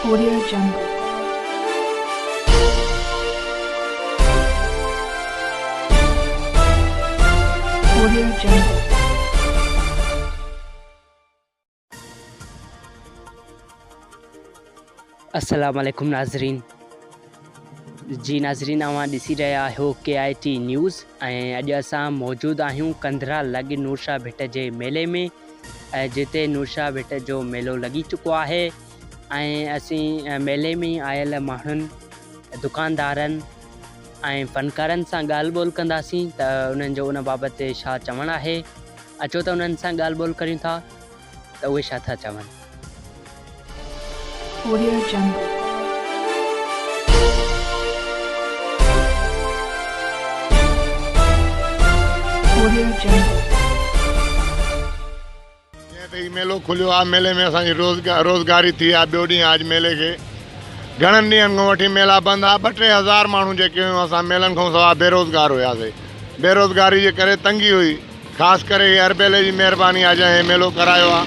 Audio Jungle. Audio Jungle. अस्सलाम वालेकुम नाज़रीन जी नाज़रीन अवां ॾिसी रहिया आहियो KIT न्यूज़ ऐं अॼु असां मौजूदु आहियूं कंधरा लॻ नूरशाह भिट जे मेले में जिते नूरशाह भिट जो मेलो लॻी चुको आहे ऐं असीं मेले में आयल माण्हुनि दुकानदारनि ऐं फ़नकारनि सां ॻाल्हि ॿोल कंदासीं त उन्हनि जो उन बाबति छा चवणु आहे। अचो त उन्हनि सां ॻाल्हि ॿोल करियूं था त उहे छा था चवनि। Audio Jungle. Audio Jungle. मेलो खुलियो आहे। मेले में असांजी रोज़गारी थी आहे। ॿियो ॾींहुं आज मेले खे घणनि ॾींहंनि खां वठी मेला बंदि आहे। 2-3 हज़ार माण्हू जेके हुयूं असां मेलनि खां सवाइ बेरोज़गार हुयासीं। बेरोज़गारी जे करे तंगी हुई। ख़ासि करे अरबेले जी महिरबानी आहे जंहिं मेलो करायो आहे।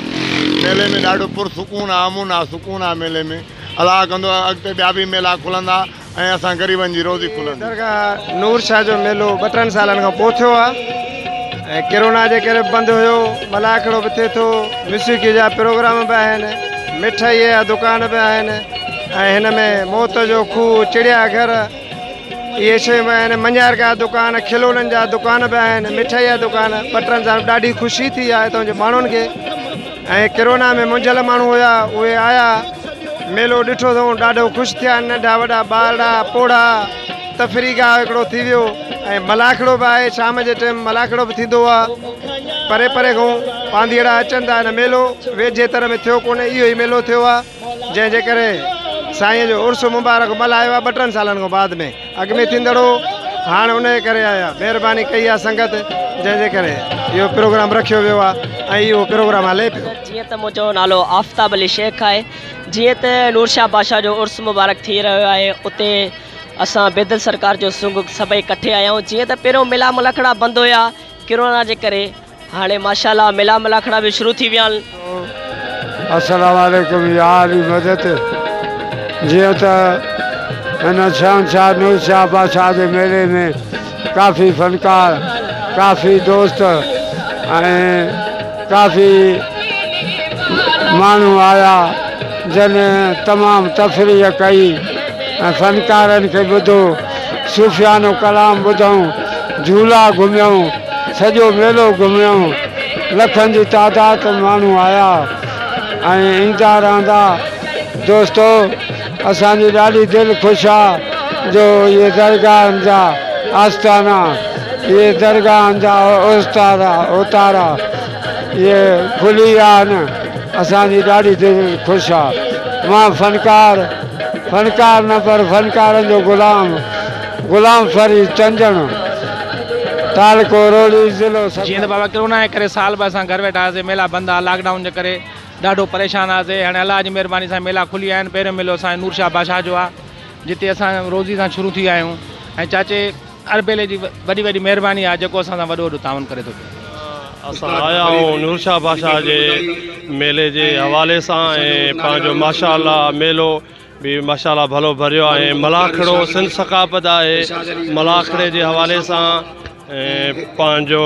मेले में ॾाढो पुरसुकून आहे, अमून आहे, सुकून आहे। मेले में अलाह कंदो अॻिते ॿिया बि मेला खुलंदा ऐं असां ग़रीबनि जी रोज़ी खुलंदी। दरगाह नूरशाह जो मेलो 2-3 सालनि खां पोइ थियो आहे ऐं कोरोना जे करे बंदि हुयो। मलाखड़ो बि थिए थो, म्यूज़िक जा प्रोग्राम बि आहिनि, मिठाईअ जा दुकान बि आहिनि ऐं हिन में मौत जो खूह, चिड़ियाघर इहे शयूं बि आहिनि। मञार जा दुकान, खिलौननि जा दुकान बि आहिनि, मिठाई जा दुकान। 2-3 साल ॾाढी ख़ुशी थी आहे हितां जे माण्हुनि खे। ऐं कोरोना में मुंझल माण्हू हुया उहे आया, मेलो ॾिठो अथऊं, ॾाढो ख़ुशि थिया। नंढा वॾा ॿारड़ा पोड़ा तफ़रीगाह हिकिड़ो थी वियो ऐं मलाखड़ो बि आहे। शाम जे टाइम मलाखड़ो बि थींदो आहे। परे परे खां पांधीड़ा अचनि था। हिन मेलो वेझे तर में थियो कोन्हे, इहो ई मेलो थियो आहे जंहिंजे करे साईं जो उर्स मुबारक मल्हायो आहे 2-3 सालनि खां बाद में। अॻु में थींदड़ो हाणे उन जे करे आया महिरबानी कई आहे संगत, जंहिंजे करे इहो प्रोग्राम रखियो वियो आहे ऐं इहो प्रोग्राम हले पियो। जीअं त मुंहिंजो नालो आफ़ताब अली शेख आहे। जीअं त नूरशाह बादशाह जो उर्स मुबारक थी रहियो आहे, उते असां बेदल सरकार जो सुंग सभई इकठे आया आहियूं। जीअं त पहिरियों मेला मलाखड़ा बंदि हुया कोरोना जे करे, हाणे माशाल्लाह मेला मलाखड़ा बि शुरू थी विया आहिनि। अस्सलाम वालेकुम यार मदद। जीअं त हिन शहंशाह नूरशाह बादशाह जे मेले में काफ़ी फ़नकार, काफ़ी दोस्त ऐं काफ़ी माण्हू आया जन तमामु तफ़रीह कई ऐं फ़नकारनि खे ॿुधो, सूफ़ियानो कलाम ॿुधऊं, झूला घुमियऊं, सॼो मेलो घुमियऊं। लखनि जी तादाद माण्हू आया ऐं ईंदा रहंदा। दोस्तो असांजी ॾाढी दिलि ख़ुशि आहे जो इहे दरगाहनि जा आस्थाना, इहे दरगाहनि जा उतारा इहे खुली विया आहिनि। असांजी ॾाढी दिलि ख़ुशि आहे। मां फ़नकार न पर फ़नकारनि जो ग़ुलाम फरीद चंजण, तालको रोली ज़िलो। जीअं त बाबा कोरोना जे करे साल ॿ असां घर वेठा हुआसीं, मेला बंदि आहे। लॉकडाउन जे करे ॾाढो परेशान हुआसीं। हाणे अलाह जी महिरबानी सां मेला खुली विया आहिनि। पहिरियों मेलो असांजो नूरशाह बादशाह जो आहे, जिते असां रोज़ी सां शुरू थी विया आहियूं ऐं चाचे अरबेले जी वॾी वॾी महिरबानी आहे जेको असां सां वॾो वॾो ताउन करे थो पियो। असां आया आहियूं नूरशाह बादशाह जे मेले जे हवाले सां ऐं पंहिंजो माशाअल्लाह मेलो भी माशाअल्लाह भलो भरियो आहे। मलाखड़ो सिंध सकाफ़त आहे। मलाखड़े जे हवाले सां पंहिंजो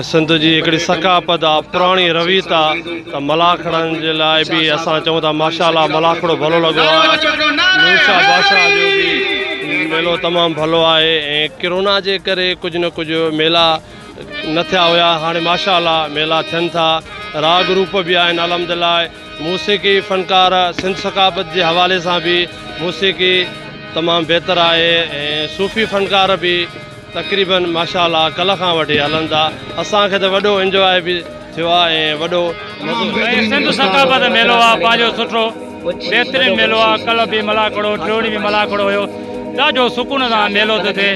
सिंध जी हिकिड़ी सकाफ़त आहे, पुराणी रवीत आहे। त मलाखड़नि जे लाइ बि असां चऊं था माशाअल्लाह मलाखड़ो भलो लॻो आहे। नूरशाह बादशाह जो बि मेलो तमामु भलो आहे ऐं कोरोना जे करे कुझु न कुझु मेला न थिया हुया, हाणे माशाअल्लाह मेला थियनि था। राग रूप बि आहिनि अल्हम्दुलिल्लाह। मूसीक़ी फ़नकार सिंध सकाफ़त जे हवाले सां बि मूसीक़ी तमामु बहितर आहे ऐं सूफ़ी फ़नकार बि तक़रीबन माशाअल्लाह कल्ह खां वठी हलनि था। असांखे त वॾो इंजॉय बि थियो आहे ऐं वॾो सिंध सकाफ़त मेलो आहे पंहिंजो सुठो बहितरीनु मेलो आहे। कल्ह बि मलाखड़ो, टियों ॾींहुं बि मलाखड़ो हुयो। ॾाढो सुकून सां मेलो थो थिए।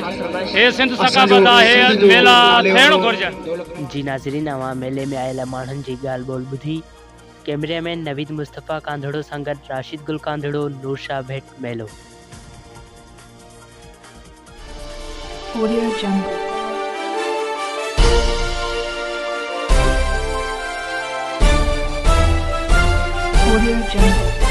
हे सिंध सकाफ़त आहे, मेला थियणु घुरिजे। जी नाज़रीन अवां मेले में आयल माण्हुनि जी ॻाल्हि ॿोल ॿुधी। कैमरामैन नवीद मुस्तफ़ा कांधड़ो सां गॾु राशिद गुल कांधड़ो, नूरशाह भिट मेलो। Audio Jungle. Audio Jungle.